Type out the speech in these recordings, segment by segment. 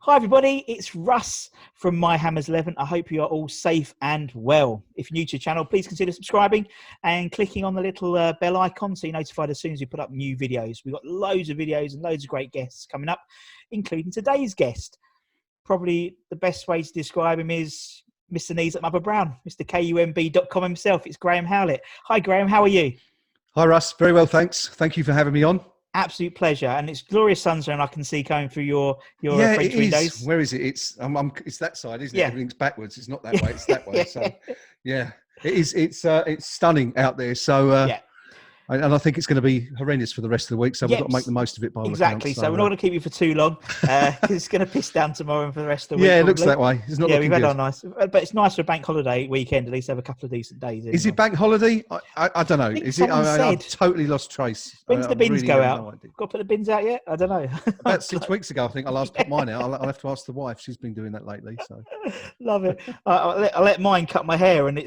Hi everybody, it's Russ from My Hammers 11. I hope you are all safe and well. If you're new to the channel, please consider subscribing and clicking on the little bell icon so you're notified as soon as we put up new videos. We've got loads of videos and loads of great guests coming up, including today's guest. Probably the best way to describe him is Mr. Knees at Mother Brown, Mr. KUMB.com himself. It's Graeme Howlett. Hi Graeme, how are you? Hi Russ, very well thanks. Thank you for having me on. Absolute pleasure, and it's glorious sunshine I can see coming through your yeah, French windows. Where is it? It's it's that side, isn't it? Yeah. Everything's backwards. It's not that way. It's that way. So yeah, it is. It's stunning out there. So yeah. And I think it's going to be horrendous for the rest of the week. So we've got to make the most of it. By all exactly. accounts. So we're not going to keep you for too long because it's going to piss down tomorrow and for the rest of the week. Yeah, it probably. looks that way. It's not. Yeah, we've had our nice, but it's nice for a bank holiday weekend. At least have a couple of decent days. Anyway. Is it bank holiday? I don't know. Is it? I've totally lost trace. When's the bins go out? No, got to put the bins out yet? I don't know. About 6 weeks ago, I think I last put mine out. I'll have to ask the wife. She's been doing that lately. So love it. I let mine cut my hair, and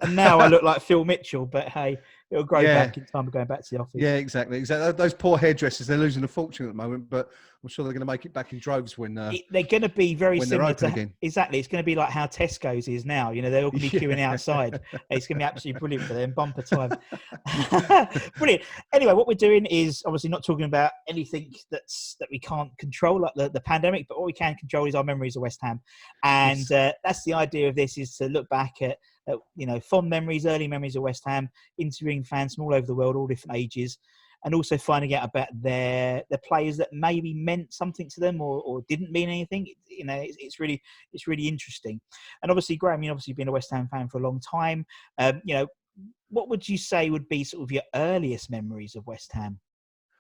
now I look like Phil Mitchell. But hey. It'll grow back in time of going back to the office. Yeah, exactly. Those poor hairdressers, they're losing a fortune at the moment, but I'm sure they're going to make it back in droves when they're going to be very similar to again. Exactly. It's going to be like how Tesco's is now. You know, they're all going to be queuing outside. It's going to be absolutely brilliant for them. Bumper time. Brilliant. Anyway, what we're doing is obviously not talking about anything that we can't control, like the pandemic, but what we can control is our memories of West Ham, and that's the idea of this: is to look back at fond memories, early memories of West Ham, interviewing fans from all over the world, all different ages, and also finding out about their players that maybe meant something to them or didn't mean anything. It's really interesting. And obviously, Graeme, you've obviously been a West Ham fan for a long time. What would you say would be sort of your earliest memories of West Ham?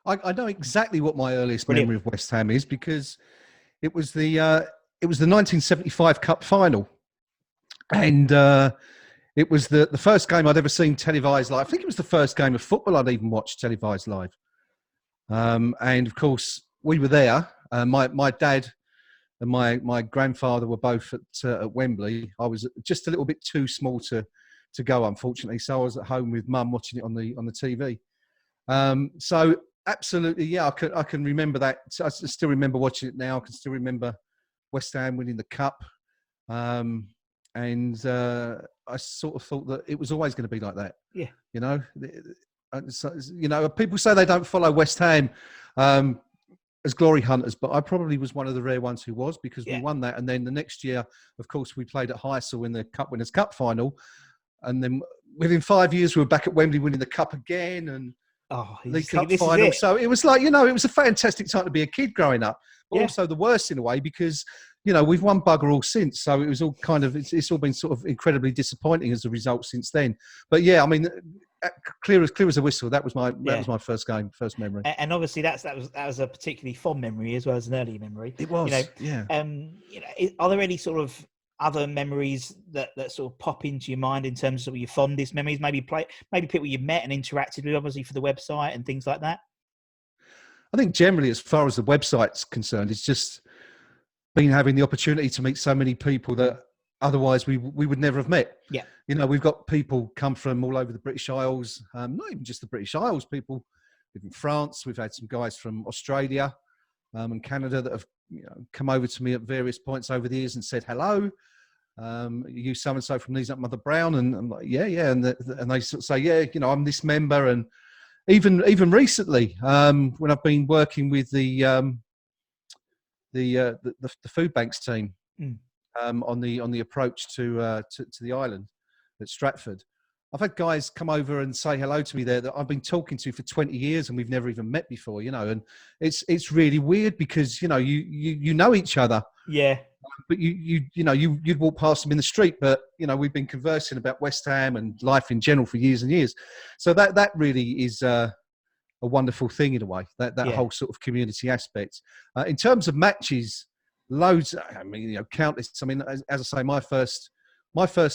I know exactly what my earliest memory of West Ham is, because it was the 1975 Cup final. And it was the first game I'd ever seen televised live. I think it was the first game of football I'd even watched televised live. And of course, we were there. My dad and my grandfather were both at Wembley. I was just a little bit too small to go, unfortunately. So I was at home with Mum watching it on the TV. So absolutely, yeah, I can remember that. I still remember watching it now. I can still remember West Ham winning the cup. And I sort of thought that it was always going to be like that. Yeah. People say they don't follow West Ham as glory hunters, but I probably was one of the rare ones who was, because we won that. And then the next year, of course, we played at Hudson in the Cup Winners' Cup final. And then within 5 years, we were back at Wembley winning the cup again and the cup final. So it was like, it was a fantastic time to be a kid growing up, but also the worst in a way, because we've won bugger all since. So it was all kind of, it's all been sort of incredibly disappointing as a result since then. But yeah, I mean, clear as a whistle. That was my first game, first memory. And obviously that was a particularly fond memory as well as an early memory. It was, are there any sort of other memories that sort of pop into your mind in terms of your fondest memories? Maybe people you met and interacted with, obviously, for the website and things like that. I think generally, as far as the website's concerned, it's just been having the opportunity to meet so many people that otherwise we would never have met. Yeah. We've got people come from all over the British Isles, not even just the British Isles, people live in France. We've had some guys from Australia and Canada that have come over to me at various points over the years and said, hello, you so-and-so from Knees Up Mother Brown? And I'm like, yeah. And they sort of say, I'm this member. And even recently, when I've been working with the food banks team on the approach to the island at Stratford, I've had guys come over and say hello to me there that I've been talking to for 20 years and we've never even met before, and it's really weird because you know each other, but you'd walk past them in the street, but we've been conversing about West Ham and life in general for years and years. So that really is a wonderful thing in a way, that whole sort of community aspect. In terms of matches, loads. I mean, countless. I mean, as I say, my first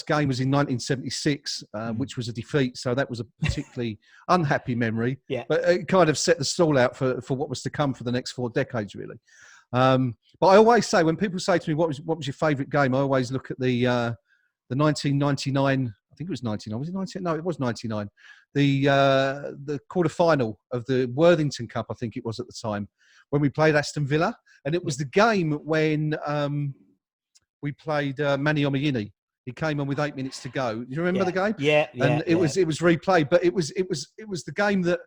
game was in 1976, which was a defeat. So that was a particularly unhappy memory. Yeah. But it kind of set the stall out for what was to come for the next 4 decades, really. But I always say, when people say to me, what was your favourite game? I always look at the 1999, I think it was 99. Was it 99? No, it was 99. The quarter-final of the Worthington Cup, I think it was at the time, when we played Aston Villa. And it was the game when we played Manny Mcaveeney. He came on with 8 minutes to go. Do you remember the game? Yeah. And it was replayed, but it was the game that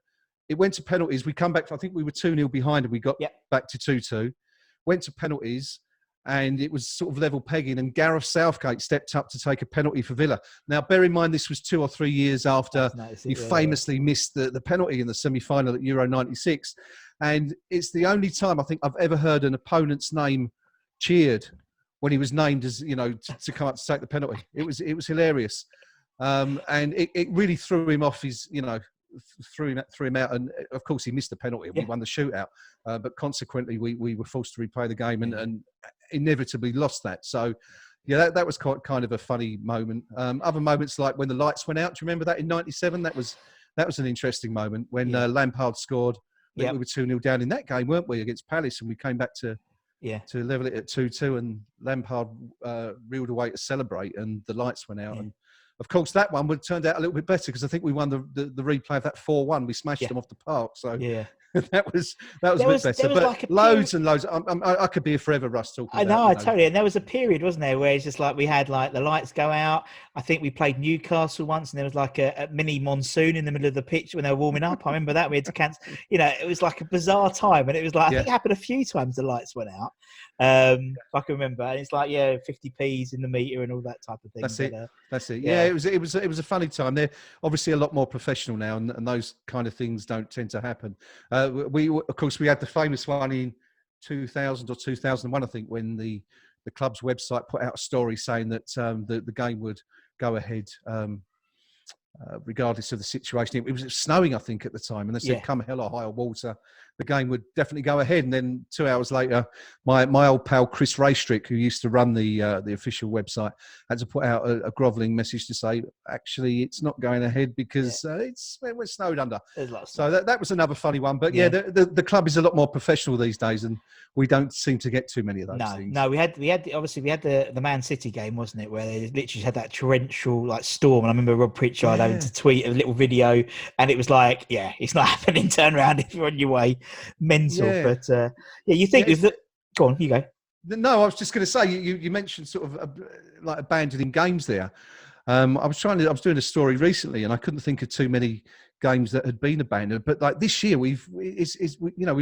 it went to penalties. We come back. I think we were 2-0 behind, and we got back to 2-2. Went to penalties, and it was sort of level pegging. And Gareth Southgate stepped up to take a penalty for Villa. Now, bear in mind, this was 2 or 3 years after he famously missed the penalty in the semi-final at Euro '96. And it's the only time I think I've ever heard an opponent's name cheered when he was named as, to come up to take the penalty. It was hilarious. And it really threw him off his, threw him out. And of course he missed the penalty. We won the shootout. But consequently, we were forced to replay the game and inevitably lost that. So, that was kind of a funny moment. Other moments like when the lights went out. Do you remember that in '97? That was an interesting moment when Lampard scored. I think we were 2-0 down in that game, weren't we, against Palace? And we came back to level it at 2-2, and Lampard reeled away to celebrate, and the lights went out. And of course, that one would turned out a little bit better because I think we won the replay of that 4-1. We smashed them off the park. So that was a bit better. But like loads and loads. I could be here forever, Russ, talking about. I know, totally. And there was a period, wasn't there, where it's just like we had like the lights go out. I think we played Newcastle once, and there was like a mini monsoon in the middle of the pitch when they were warming up. I remember that we had to cancel. It was like a bizarre time, and it was like I think it happened a few times. The lights went out. If I can remember, and it's like 50p's in the meter and all that type of thing. That's it. Yeah, it was a funny time. They're obviously a lot more professional now, and those kind of things don't tend to happen. We had the famous one in 2000 or 2001, I think, when the club's website put out a story saying that the game would go ahead regardless of the situation. It was snowing, I think, at the time, and they said, come hell or high water, the game would definitely go ahead. And then 2 hours later, my old pal Chris Raystrick, who used to run the official website, had to put out a grovelling message to say, actually, it's not going ahead because we're snowed under. So that was another funny one. But the club is a lot more professional these days, and we don't seem to get too many of those things. No, we had the Man City game, wasn't it, where they literally had that torrential storm. And I remember Rob Pritchard having to tweet a little video, and it was like, it's not happening. Turn around if you're on your way. Mental. But you think go on, you go. No, I was just going to say, you mentioned sort of like abandoning games there. I was doing a story recently, and I couldn't think of too many games that had been abandoned. But like this year, we've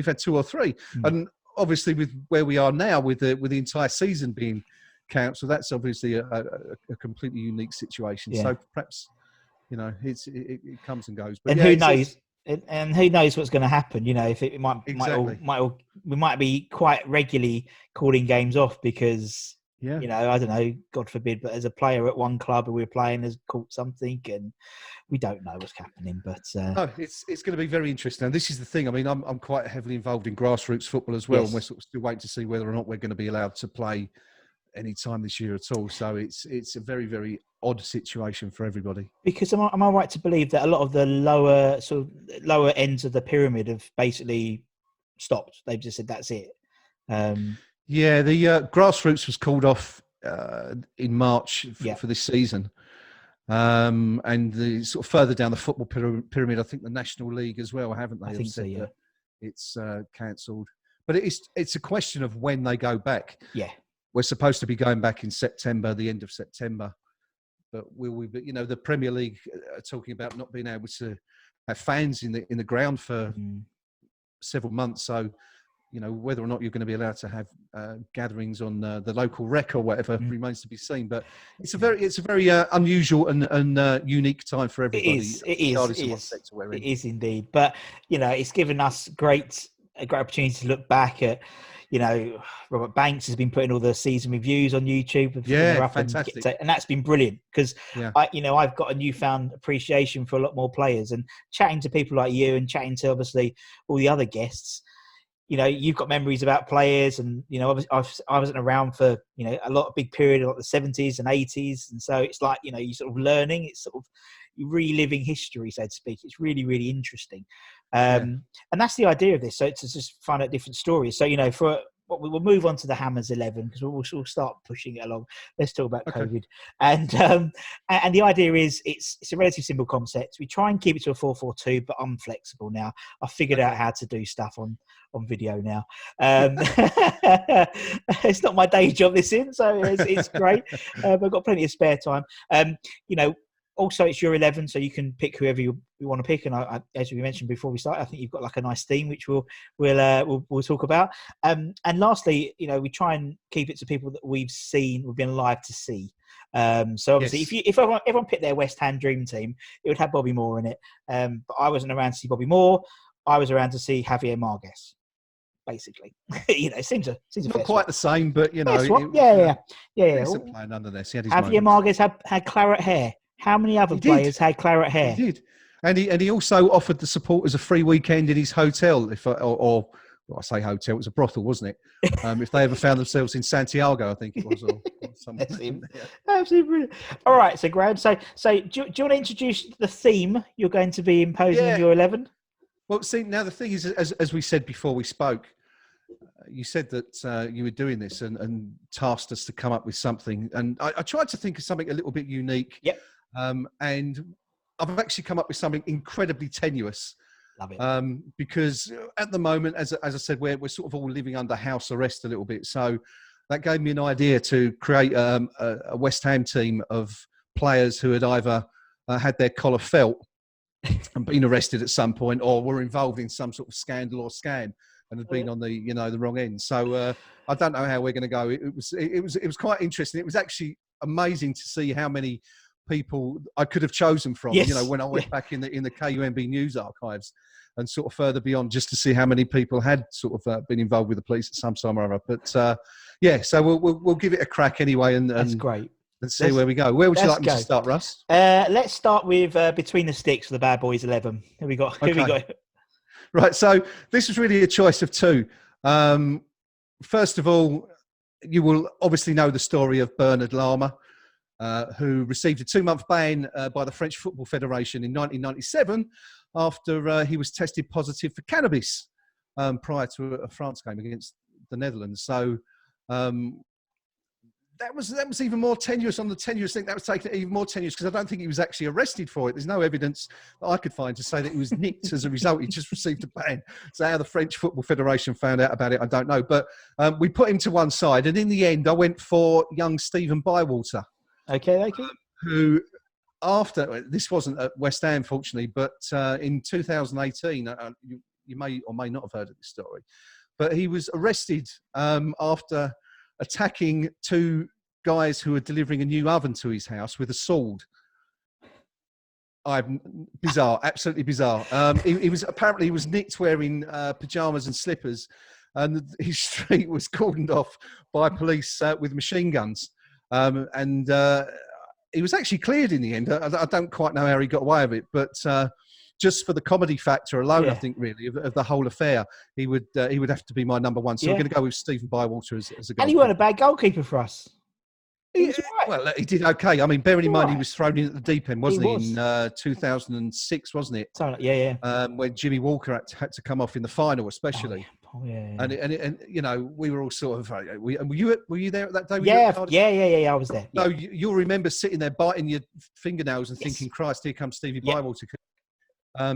had 2 or 3, and obviously with where we are now, with the entire season being cancelled, that's obviously a completely unique situation. So perhaps it comes and goes. But who knows? And who knows what's going to happen? If we might be quite regularly calling games off because I don't know, God forbid, but as a player at one club who we're playing has caught something, and we don't know what's happening. But no, it's going to be very interesting. And this is the thing. I mean, I'm quite heavily involved in grassroots football as well, and we're sort of still waiting to see whether or not we're going to be allowed to play any time this year at all. So it's a very, very odd situation for everybody. Because am I right to believe that a lot of the lower ends of the pyramid have basically stopped? They've just said that's it. The grassroots was called off in March for this season. And the sort of further down the football pyramid, I think the National League as well, haven't they? I think so, yeah. It's cancelled. But it's a question of when they go back. Yeah. We're supposed to be going back in September, the end of September. But will we? But the Premier League are talking about not being able to have fans in the ground for several months. So, whether or not you're going to be allowed to have gatherings on the local rec or whatever remains to be seen. But it's a very unusual and unique time for everybody. It is indeed. But it's given us a great opportunity to look back at. Robert Banks has been putting all the season reviews on YouTube. Fantastic. And that's been brilliant because, I've got a newfound appreciation for a lot more players, and chatting to people like you and chatting to obviously all the other guests, you've got memories about players, and, I wasn't around for, a lot of big period like the 70s and 80s. And so it's like, you're sort of learning, it's sort of reliving history, so to speak. It's really, really interesting. And that's the idea of this. So to just find out different stories. So, for we'll move on to the Hammers 11 because we'll start pushing it along. Let's talk about Okay. COVID. And the idea is it's a relatively simple concept. We try and keep it to a 4-4-2, but I'm flexible now. I've figured out how to do stuff on video now. It's not my day job this in, so it's great. I've got plenty of spare time. Also, it's your 11, so you can pick whoever you want to pick. And I, as we mentioned before we start, I think you've got like a nice theme, which we'll talk about. And lastly, we try and keep it to people that we've been alive to see. So obviously, if everyone picked their West Ham dream team, it would have Bobby Moore in it. But I wasn't around to see Bobby Moore. I was around to see Javier Marquez. Basically, it seems not quite the same, but yeah. Decent player nonetheless. He had his Javier Marquez had claret hair. How many other players had claret hair? He did, and he also offered the supporters a free weekend in his hotel. Or I say hotel, it was a brothel, wasn't it? If they ever found themselves in Santiago, I think it was. Or something. Absolutely brilliant. All right, so Graeme, do you want to introduce the theme you're going to be imposing in your 11? Well, see, now the thing is, as we said before we spoke, you said that you were doing this and tasked us to come up with something. And I tried to think of something a little bit unique. Yep. And I've actually come up with something incredibly tenuous. Love it. Because at the moment, as I said, we're sort of all living under house arrest a little bit. So that gave me an idea to create a West Ham team of players who had either had their collar felt and been arrested at some point, or were involved in some sort of scandal or scam and had been on the wrong end. So I don't know how we're going to go. It was quite interesting. It was actually amazing to see how many people I could have chosen from. Yes. When I went back in the KUMB news archives and sort of further beyond, just to see how many people had sort of been involved with the police at some time or other. But so we'll give it a crack anyway, and that's great. Let's see where we go. Where would you like me to start, Russ? Let's start with Between the Sticks for the Bad Boys 11. Who we got? Right, so this was really a choice of two. First of all, you will obviously know the story of Bernard Lama, who received a 2-month ban by the French Football Federation in 1997 after he was tested positive for cannabis prior to a France game against the Netherlands. So that was even more tenuous. On the tenuous thing, that was taking it even more tenuous because I don't think he was actually arrested for it. There's no evidence that I could find to say that he was nicked as a result. He just received a ban. So how the French Football Federation found out about it, I don't know. But we put him to one side, and in the end, I went for young Stephen Bywater. Okay. Who, after this wasn't at West Ham, fortunately, but in 2018, you may or may not have heard of this story, but he was arrested after attacking 2 guys who were delivering a new oven to his house with a sword. Bizarre, absolutely bizarre. He was nicked wearing pajamas and slippers, and his street was cordoned off by police with machine guns. And he was actually cleared in the end. I don't quite know how he got away with it, but just for the comedy factor alone, I think really of the whole affair, he would have to be my number one. So we're going to go with Stephen Bywater as a goalkeeper. And he wasn't a bad goalkeeper for us. Well, he did okay. I mean, bearing in mind he was thrown in at the deep end, wasn't he? In 2006, wasn't it? Yeah. When Jimmy Walker had to come off in the final, especially. Oh, yeah. And we were all sort of. Were you there at that day? Yeah. I was there. No, you'll remember sitting there biting your fingernails and thinking, "Christ, here comes Stevie Bywater."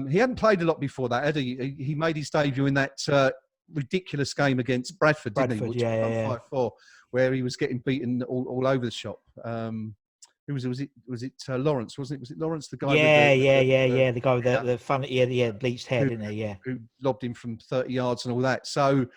He hadn't played a lot before that, had he? He made his debut in that ridiculous game against Bradford, didn't he? 5-4, where he was getting beaten all over the shop. Who was it? Was it Lawrence? Wasn't it? Was it Lawrence, the guy? The guy with the funny, bleached hair, didn't he? Yeah. Who lobbed him from 30 yards and all that. So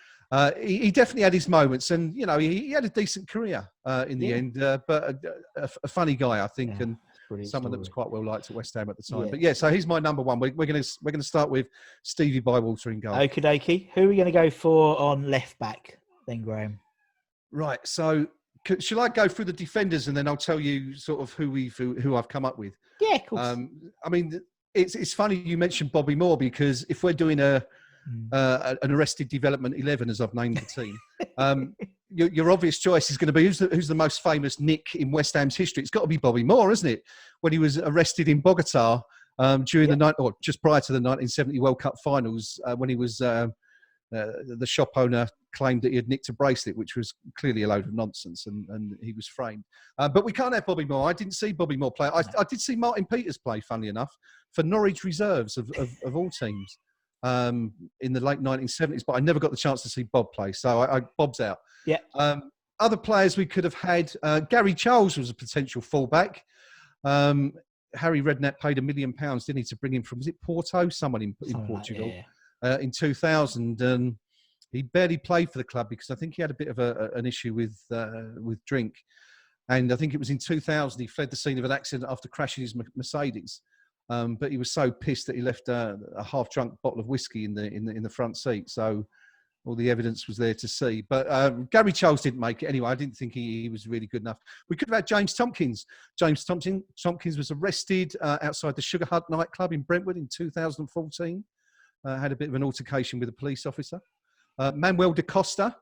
he definitely had his moments, and he had a decent career in the end. But a funny guy, I think, and someone that was quite well liked at West Ham at the time. But so he's my number one. We're going to start with Stevie Bywater in goal. Okie dokie. Who are we going to go for on left back then, Graeme? Right. So shall I go through the defenders and then I'll tell you sort of who I've come up with? Yeah, of course. I mean, it's funny you mentioned Bobby Moore, because if we're doing an arrested development 11, as I've named the team, your obvious choice is going to be who's the most famous nick in West Ham's history. It's got to be Bobby Moore, isn't it? When he was arrested in Bogota during just prior to the 1970 World Cup finals, when he was the shop owner claimed that he had nicked a bracelet, which was clearly a load of nonsense, and he was framed. But we can't have Bobby Moore. I didn't see Bobby Moore play. I did see Martin Peters play, funnily enough, for Norwich reserves of all teams in the late 1970s, but I never got the chance to see Bob play. So Bob's out. Yeah. Other players we could have had, Gary Charles was a potential fullback. Harry Redknapp paid £1 million, didn't he, to bring him from, was it Porto? Someone in Portugal. In 2000. And he barely played for the club because I think he had a bit of an issue with drink. And I think it was in 2000 he fled the scene of an accident after crashing his Mercedes. But he was so pissed that he left a half-drunk bottle of whiskey in the front seat. So all the evidence was there to see. But Gary Charles didn't make it anyway. I didn't think he was really good enough. We could have had James Tompkins. James Tompkins was arrested outside the Sugar Hut nightclub in Brentwood in 2014. Had a bit of an altercation with a police officer. Manuel da Costa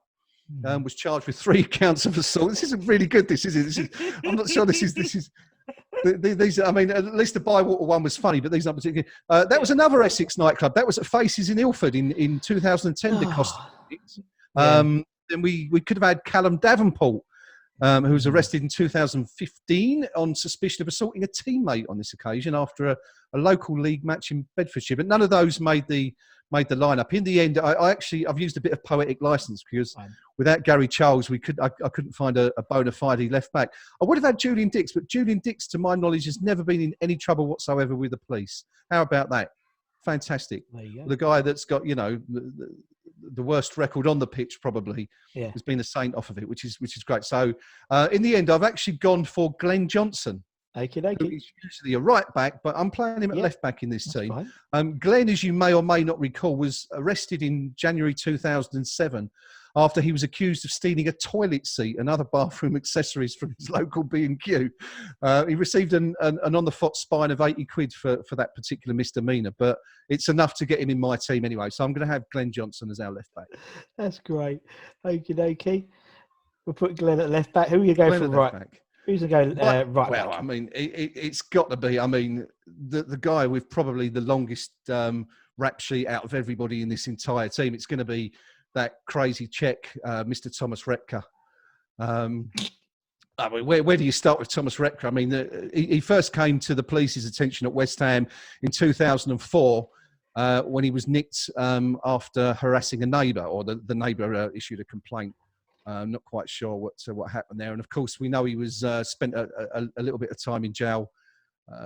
was charged with 3 counts of assault. This isn't really good, this, is it? I'm not sure this is... These, I mean, at least the Bywater one was funny, but these aren't particularly... that was another Essex nightclub. That was at Faces in Ilford in 2010, da Costa. Then we could have had Callum Davenport, who was arrested in 2015 on suspicion of assaulting a teammate on this occasion after a local league match in Bedfordshire. But none of those made the lineup. In the end, I've used a bit of poetic license because without Gary Charles, I couldn't find a bona fide left back. I would have had Julian Dix, but Julian Dix, to my knowledge, has never been in any trouble whatsoever with the police. How about that? Fantastic. The guy that's got, the worst record on the pitch probably has been a saint off of it, which is great. So in the end, I've actually gone for Glen Johnson. Who is usually a right back, but I'm playing him at left back in this team. Glenn, as you may or may not recall, was arrested in January 2007 after he was accused of stealing a toilet seat and other bathroom accessories from his local B&Q. He received an on-the-spot fine of 80 quid for that particular misdemeanour, but it's enough to get him in my team anyway. So I'm going to have Glen Johnson as our left back. That's great. Okie dokie. We'll put Glenn at left back. Who are you going for right back? Who's going to go right back? Well, I mean, it's got to be, I mean, the guy with probably the longest rap sheet out of everybody in this entire team. It's going to be that crazy Czech, Mr. Thomas Repka. I mean, where do you start with Thomas Repka? I mean, he first came to the police's attention at West Ham in 2004 when he was nicked after harassing a neighbour, or the neighbour issued a complaint. I'm not quite sure what happened there. And of course, we know he was spent a little bit of time in jail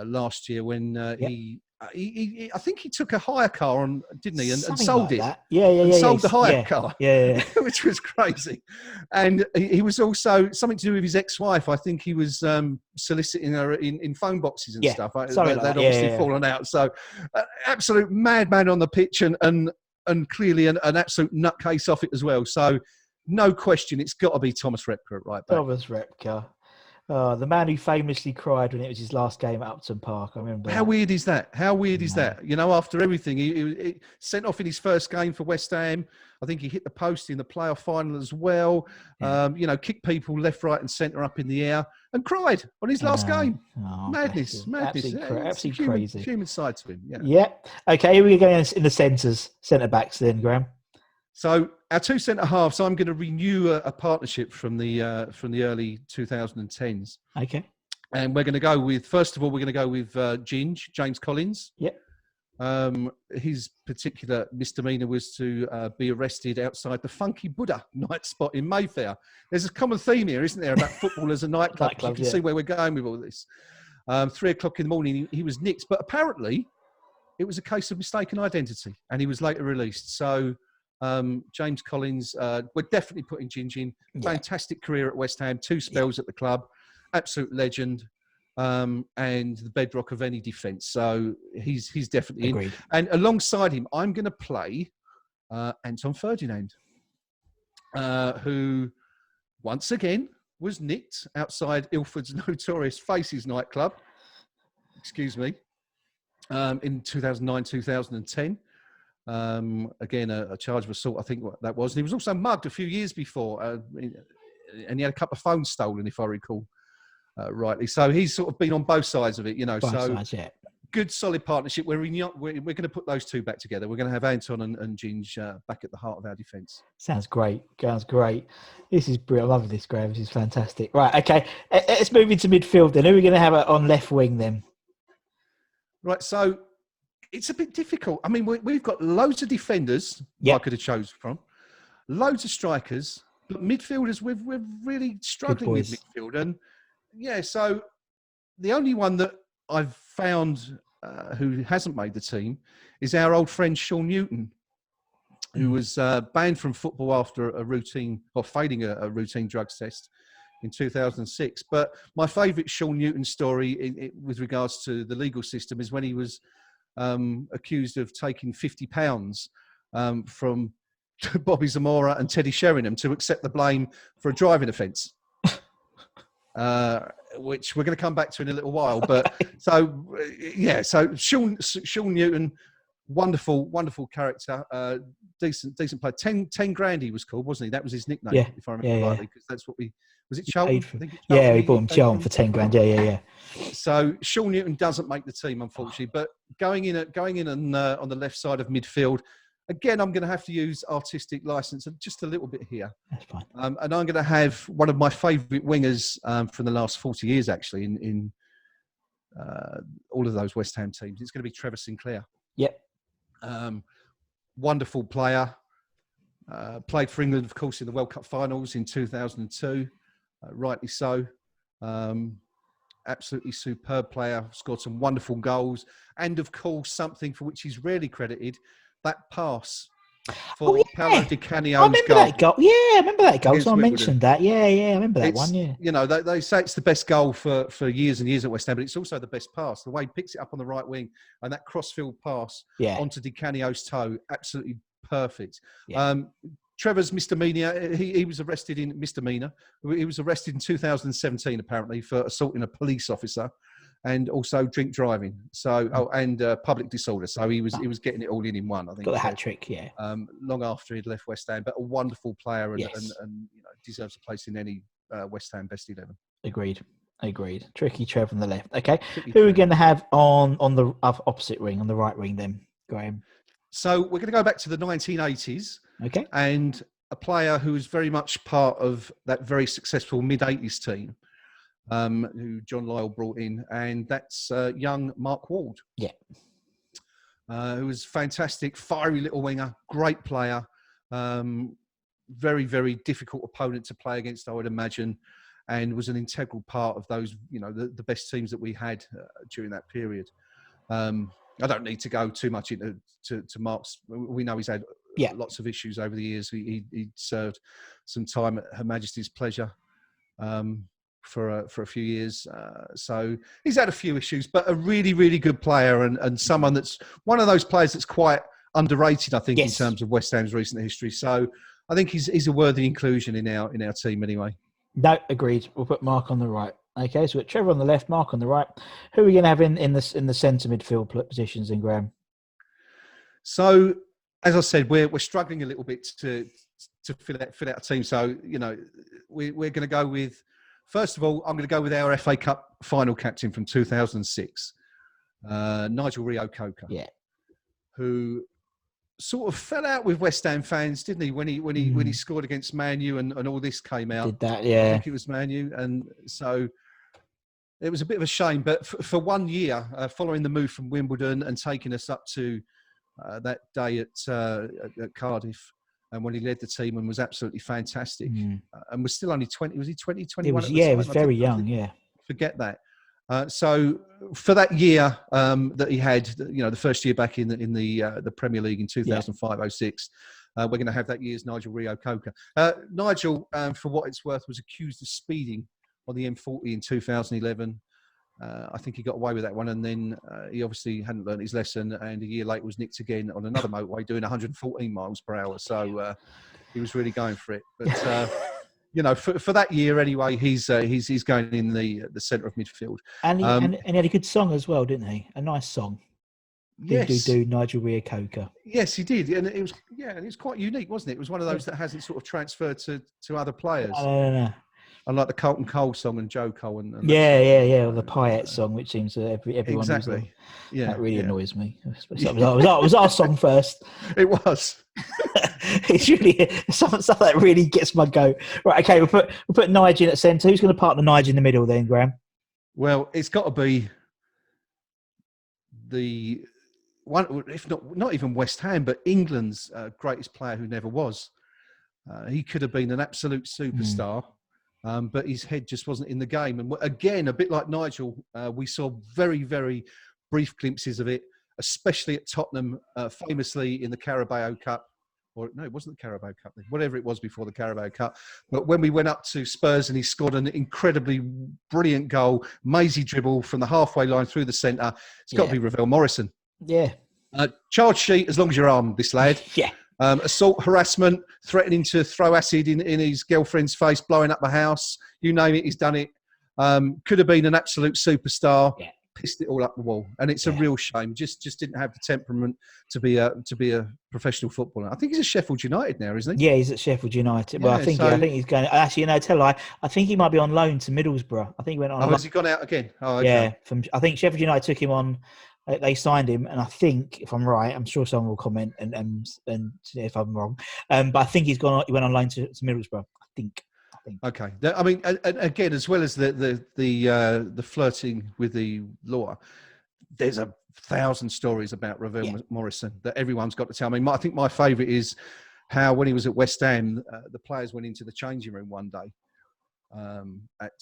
last year when he I think he took a hire car on, didn't he, and sold like it. Yeah. Sold the hire car. Yeah. Which was crazy. And he was also something to do with his ex-wife. I think he was soliciting her in phone boxes and stuff. They'd obviously fallen out. So absolute madman on the pitch and clearly an absolute nutcase off it as well. So no question, it's got to be Thomas Repka at right back. Thomas Repka. The man who famously cried when it was his last game at Upton Park. I remember. How weird is that? How weird is that? You know, after everything, he sent off in his first game for West Ham. I think he hit the post in the playoff final as well. Yeah. Kicked people left, right and centre up in the air and cried on his last game. Madness. Absolutely crazy. Human side to him. Yeah. Okay, here we go in the centre-backs then, Graeme. So our two centre halves, I'm going to renew a partnership from the early 2010s. Okay. And we're going to go with, first of all, James Collins. Yep. His particular misdemeanour was to be arrested outside the Funky Buddha night spot in Mayfair. There's a common theme here, isn't there, about football as a nightclub? You can see where we're going with all this. 3 o'clock in the morning, he was nicked, but apparently it was a case of mistaken identity, and he was later released. So James Collins, we're definitely putting Ginge in. Fantastic career at West Ham, 2 spells at the club, absolute legend, and the bedrock of any defence. So he's definitely in. And alongside him, I'm going to play Anton Ferdinand, who once again was nicked outside Ilford's notorious Faces nightclub. In 2009-2010. Again, a charge of assault, I think that was. And he was also mugged a few years before, and he had a couple of phones stolen, if I recall rightly. So he's sort of been on both sides of it, you know. good solid partnership. We're going to put those two back together. We're going to have Anton and Ginge back at the heart of our defence. Sounds great. Sounds great. This is brilliant. I love this, Graeme. This is fantastic. Right, okay. Let's move into midfield then. Who are we going to have on left wing then? Right, so it's a bit difficult. I mean, we've got loads of defenders I could have chosen from, loads of strikers, but midfielders, we're really struggling with midfield. And yeah, so the only one that I've found who hasn't made the team is our old friend Sean Newton, who was banned from football after failing a routine drugs test in 2006. But my favourite Sean Newton story with regards to the legal system is when he was accused of taking £50 from Bobby Zamora and Teddy Sheringham to accept the blame for a driving offence. Which we're going to come back to in a little while. But so Sean Newton, wonderful character, decent player. 10 grand he was called, wasn't he? That was his nickname, if I remember rightly, because that's what was it Charlton? We bought him Charlton for 10 grand. Yeah. So Sean Newton doesn't make the team, unfortunately. But going in on the left side of midfield, again, I'm going to have to use artistic license just a little bit here. That's fine. And I'm going to have one of my favourite wingers from the last 40 years, actually, in all of those West Ham teams. It's going to be Trevor Sinclair. Yep. Wonderful player. Played for England, of course, in the World Cup finals in 2002. Rightly so. Absolutely superb player. Scored some wonderful goals. And, of course, something for which he's rarely credited, that pass for Paolo Di Canio's I remember that goal. Yeah, I remember that goal. Someone mentioned that. Yeah, I remember that one. Yeah. You know, they say it's the best goal for years and years at West Ham, but it's also the best pass. The way he picks it up on the right wing and that crossfield pass onto Di Canio's toe, absolutely perfect. Yeah. Trevor's misdemeanor, he was arrested in misdemeanor. He was arrested in 2017, apparently, for assaulting a police officer. And also drink driving, and public disorder. So he was getting it all in one. I think got the hat trick, yeah. Long after he'd left West Ham, but a wonderful player and deserves a place in any West Ham best 11. Agreed. Tricky Trevor on the left. Okay, who are we going to have on the opposite wing, on the right wing then, Graeme? So we're going to go back to the 1980s. Okay, and a player who was very much part of that very successful mid-80s team. Who John Lyall brought in, and that's young Mark Ward. Yeah. Who was fantastic, fiery little winger, great player. Very, very difficult opponent to play against, I would imagine, and was an integral part of those, the best teams that we had during that period. I don't need to go too much into Mark's. We know he's had lots of issues over the years. He served some time at Her Majesty's Pleasure. For a few years. So he's had a few issues, but a really, really good player and someone that's one of those players that's quite underrated, I think, in terms of West Ham's recent history. So I think he's a worthy inclusion in our team anyway. No, agreed. We'll put Mark on the right. Okay, so we've got Trevor on the left, Mark on the right. Who are we going to have in the centre midfield positions in, Graeme? So, as I said, we're struggling a little bit to fill out a team. So, we're going to go with, first of all, I'm going to go with our FA Cup final captain from 2006, Nigel Reo-Coker. Yeah. Who sort of fell out with West Ham fans, didn't he? When he scored against Man U and all this came out. Did that? Yeah. I think it was Man U, and so it was a bit of a shame. But for 1 year, following the move from Wimbledon and taking us up to that day at Cardiff. And when he led the team and was absolutely fantastic, and was still only 20, was he 20, 21? He was very young, yeah. Forget that. So for that year that he had, the first year back in the Premier League in 2005-06, we're going to have that year's Nigel Reo-Coker. Nigel, for what it's worth, was accused of speeding on the M40 in 2011. I think he got away with that one, and then he obviously hadn't learned his lesson, and a year later was nicked again on another motorway doing 114 miles per hour. So he was really going for it. But for that year anyway, he's going in the centre of midfield. And he had a good song as well, didn't he? A nice song. Yes. Do Nigel Reo-Coker. Yes, he did, and it was quite unique, wasn't it? It was one of those that hasn't sort of transferred to other players. No. unlike the Carlton Cole song and Joe Cole and or the Piet song, which seems to everyone exactly. that really annoys me. It was our song first. It was. It's really something that really gets my goat. Right, okay, we'll put Nige in at centre. Who's going to partner Nige in the middle then, Graeme? Well, it's got to be the one, if not even West Ham, but England's greatest player who never was. He could have been an absolute superstar, but his head just wasn't in the game. And again, a bit like Nigel, we saw very, very brief glimpses of it, especially at Tottenham, famously in the Carabao Cup. Or no, it wasn't the Carabao Cup, whatever it was before the Carabao Cup. But when we went up to Spurs and he scored an incredibly brilliant goal, mazy dribble from the halfway line through the centre, it's got to be Ravel Morrison. Yeah. Charge sheet as long as you're armed, this lad. Yeah. Assault, harassment, threatening to throw acid in his girlfriend's face, blowing up the house. You name it, he's done it. Could have been an absolute superstar. Yeah. Pissed it all up the wall, and it's a real shame. Just didn't have the temperament to be a professional footballer. I think he's at Sheffield United now, isn't he? Yeah, he's at Sheffield United. Well, I think he's going. Actually, tell a lie. I think he might be on loan to Middlesbrough. I think he went on. Oh, has he gone out again? Oh, okay. Yeah, I think Sheffield United took him on. They signed him, and I think, if I'm right, I'm sure someone will comment and if I'm wrong. But I think he went on loan to Middlesbrough. I think. Okay. I mean, again, as well as the flirting with the law, there's 1,000 stories about Ravel Morrison that everyone's got to tell me. I think my favourite is how when he was at West Ham, the players went into the changing room one day at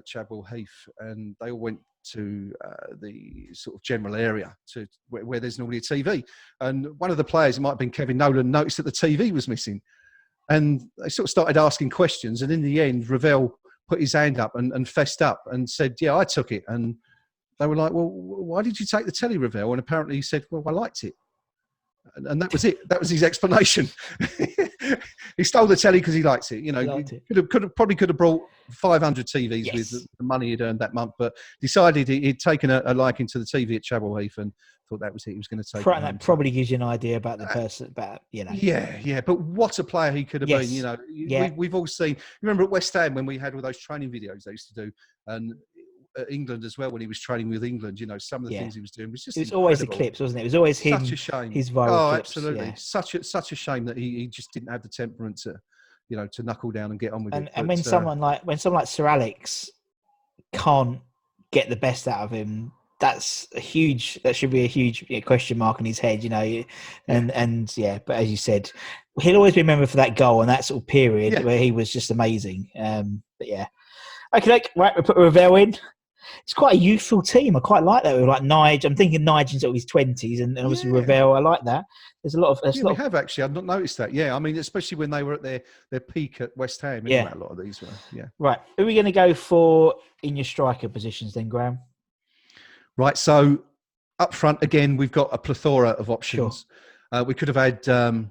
Chadwell Heath, and they all went to the sort of general area to where there's normally a TV. And one of the players, it might have been Kevin Nolan, noticed that the TV was missing. And they sort of started asking questions. And in the end, Ravel put his hand up and fessed up and said, yeah, I took it. And they were like, well, why did you take the telly, Ravel? And apparently he said, well, I liked it. And that was it. That was his explanation. He stole the telly because he liked it. You know, probably could have brought 500 TVs with the money he'd earned that month, but decided he'd taken a liking to the TV at Chadwell Heath and thought that was it. He was going to take. That probably gives you an idea about the person. About Yeah. But what a player he could have been. You know, we've all seen. Remember at West Ham when we had all those training videos they used to do, and England as well when he was training with England. You know, some of the things he was doing was just. It was always the clips, wasn't it? It was always him. Such a shame. His viral clips. Absolutely. Yeah. Such a shame that he just didn't have the temperament to, to knuckle down and get on with it. And when someone like Sir Alex can't get the best out of him, that should be a huge question mark on his head, but as you said, he'll always be remembered for that goal and that sort of period where he was just amazing. Okay, right, we'll put Ravel in. It's quite a youthful team. I quite like that. We're like Nige. I'm thinking Nige in sort of his 20s, and obviously Ravel. I like that. There's a lot of. We have actually. I've not noticed that. Yeah, I mean, especially when they were at their peak at West Ham. A lot of these were. Yeah. Right. Who are we going to go for in your striker positions then, Graeme? Right. So up front again, we've got a plethora of options. Sure. We could have had some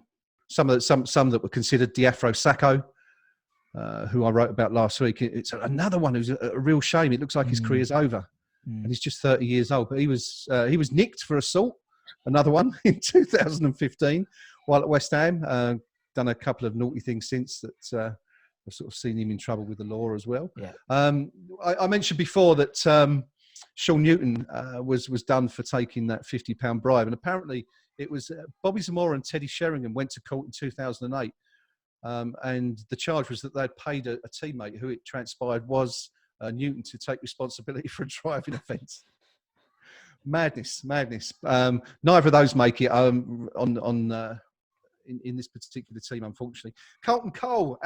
that were considered Diafro Sakho. Who I wrote about last week. It's another one who's a real shame. It looks like his career's over, and he's just 30 years old. But he was nicked for assault, another one in 2015 while at West Ham. Done a couple of naughty things since that. I've sort of seen him in trouble with the law as well. Yeah. I mentioned before that Sean Newton was done for taking that £50 bribe, and apparently it was Bobby Zamora and Teddy Sheringham went to court in 2008. And the charge was that they'd paid a teammate who it transpired was Newton to take responsibility for a driving offence. Madness. Neither of those make it in this particular team, unfortunately. Carlton Cole,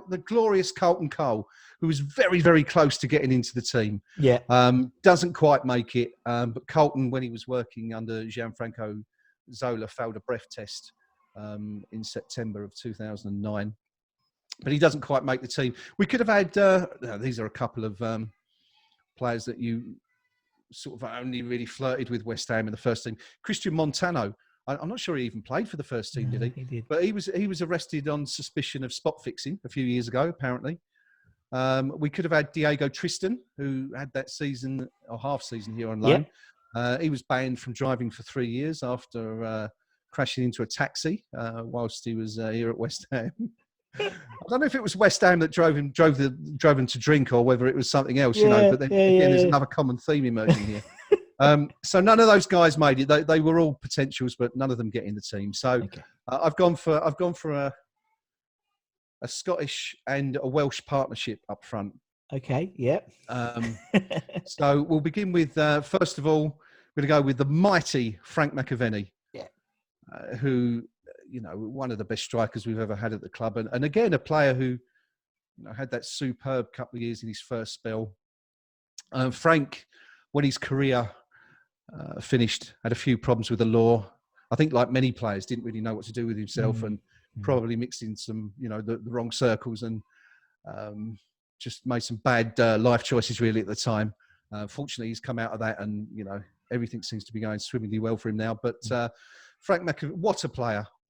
the glorious Carlton Cole, who was very, very close to getting into the team. Yeah. Doesn't quite make it. But Carlton, when he was working under Gianfranco Zola, failed a breath test. In September of 2009, but he doesn't quite make the team. We could have had these are a couple of players that you sort of only really flirted with West Ham in the first team. Christian Montano, I'm not sure he even played for the first team, did he? He did. But he was arrested on suspicion of spot fixing a few years ago, apparently. We could have had Diego Tristan, who had that season or half season here on loan. He was banned from driving for 3 years after crashing into a taxi whilst he was here at West Ham. I don't know if it was West Ham that drove him to drink, or whether it was something else, you know. But then again, there's another common theme emerging here. So none of those guys made it. They were all potentials, but none of them get in the team. So I've gone for a Scottish and a Welsh partnership up front. Okay. Yep. So we'll begin with first of all, we're going to go with the mighty Frank Mcaveeney, who, you know, one of the best strikers we've ever had at the club, and again a player who, you know, had that superb couple of years in his first spell. Frank, when his career finished, had a few problems with the law. I think, like many players, didn't really know what to do with himself, and probably mixed in some, you know, the wrong circles, and just made some bad life choices really at the time. Fortunately, he's come out of that, and, you know, everything seems to be going swimmingly well for him now. But Frank Mcaveeney,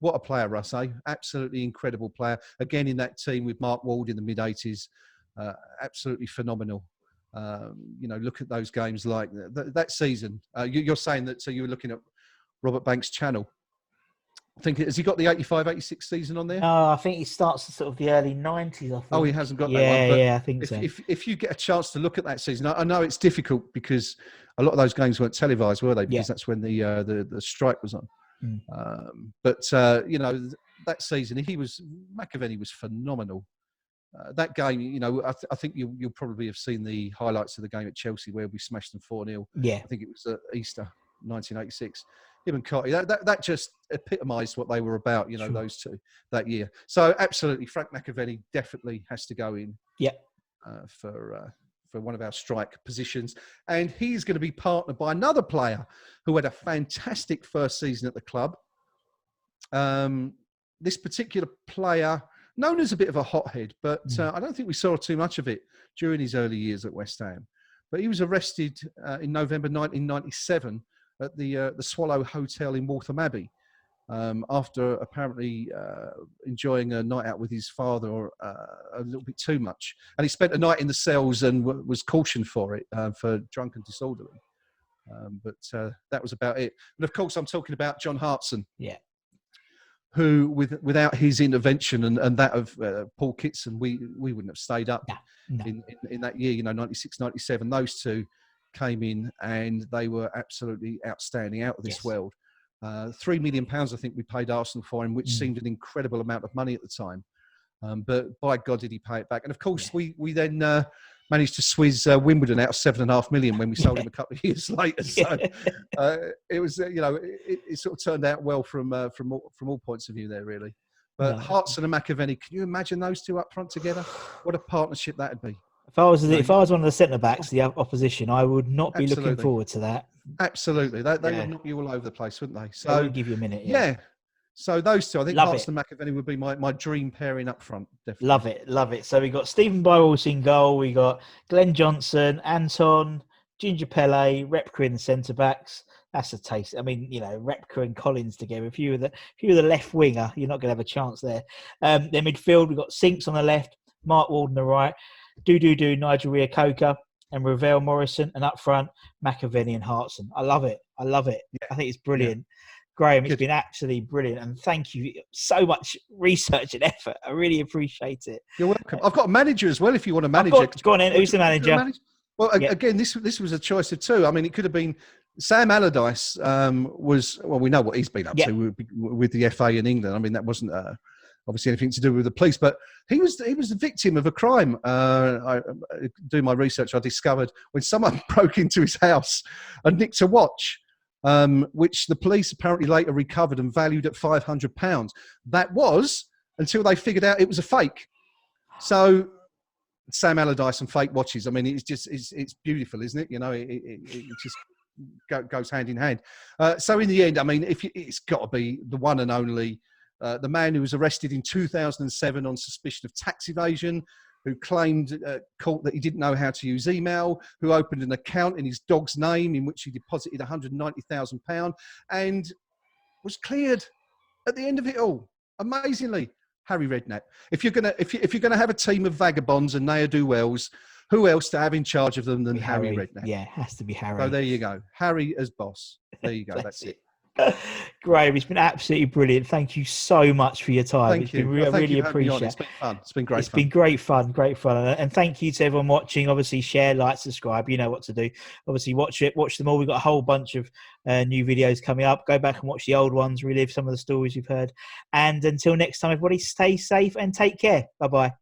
what a player, Russ, eh? Absolutely incredible player. Again, in that team with Mark Wald in the mid-'80s, absolutely phenomenal. You know, look at those games like that season. You're saying that, so you were looking at Robert Banks' channel. I think, has he got the 85-86 season on there? No, I think he starts sort of the early 90s, I think. Oh, he hasn't got that one. But yeah, I think so. If you get a chance to look at that season, I know it's difficult because a lot of those games weren't televised, were they? Because that's when the strike was on. But you know, that season, Mcaveeney was phenomenal. That game, you know, I think you'll probably have seen the highlights of the game at Chelsea where we smashed them 4-0. Yeah. I think it was Easter 1986. Him and Cotty, that just epitomised what they were about, you know, those two that year. So absolutely, Frank Mcaveeney definitely has to go in. Yeah. For one of our strike positions, and he's going to be partnered by another player who had a fantastic first season at the club. This particular player, known as a bit of a hothead, but I don't think we saw too much of it during his early years at West Ham. But he was arrested in November 1997 at the Swallow Hotel in Waltham Abbey after apparently enjoying a night out with his father a little bit too much. And he spent a night in the cells and was cautioned for it, for drunk and disorderly. But that was about it. And of course, I'm talking about John Hudson. Yeah. Who, without his intervention and that of Paul Kitson, we wouldn't have stayed up in that year, you know, 96, 97. Those two came in and they were absolutely outstanding, out of this world. £3 million, I think we paid Arsenal for him, which seemed an incredible amount of money at the time. But by God, did he pay it back. And of course, we then managed to swizz Wimbledon out of $7.5 million when we sold him a couple of years later. So it was, you know, it sort of turned out well from all points of view there, really. But Hudson and Mcaveeney, can you imagine those two up front together? What a partnership that'd be. If I was one of the centre backs, the opposition, I would not be looking forward to that. Absolutely, they would knock you all over the place, wouldn't they? So I'll give you a minute. Yeah. So those two, I think Hudson and Mcaveeney would be my dream pairing up front. Definitely. Love it. So we got Stephen Bywallace in goal. We got Glen Johnson, Anton, Ginger Pele, Repka in the centre backs. That's a taste. I mean, you know, Repka and Collins together. If you were the left winger, you're not going to have a chance there. Then midfield, we've got Sinks on the left, Mark Ward on the right, Nigel Reo-Coker, and Ravel Morrison, and up front, Mcaveeney and Hudson. I love it. Yeah. I think it's brilliant. Yeah. Graham, it's been absolutely brilliant, and thank you so much research and effort. I really appreciate it. You're welcome. I've got a manager as well if you want to manage it. Go on in. Who's the manager? Well, again, this was a choice of two. I mean, it could have been Sam Allardyce. We know what he's been up to with the FA in England. I mean, that wasn't obviously anything to do with the police, but he was the victim of a crime. Doing my research, I discovered when someone broke into his house and nicked a watch, which the police apparently later recovered and valued at £500. That was until they figured out it was a fake. So Sam Allardyce and fake watches. I mean, it's beautiful, isn't it? You know, it just goes hand in hand. So in the end, I mean, it's got to be the one and only. The man who was arrested in 2007 on suspicion of tax evasion, who claimed court that he didn't know how to use email, who opened an account in his dog's name in which he deposited £190,000 and was cleared at the end of it all. Amazingly, Harry Redknapp. If you're gonna have a team of vagabonds and ne'er-do-wells, who else to have in charge of them than Harry Redknapp? Yeah, it has to be Harry. So there you go. Harry as boss. There you go. That's it. Graeme, it's been absolutely brilliant. Thank you so much for your time. Thank you. I really appreciate it. It's been fun. It's been great It's fun. been great fun. And thank you to everyone watching. Obviously, share, like, subscribe. You know what to do. Obviously, watch them all. We've got a whole bunch of new videos coming up. Go back and watch the old ones, relive some of the stories you've heard. And until next time, everybody, stay safe and take care. Bye-bye.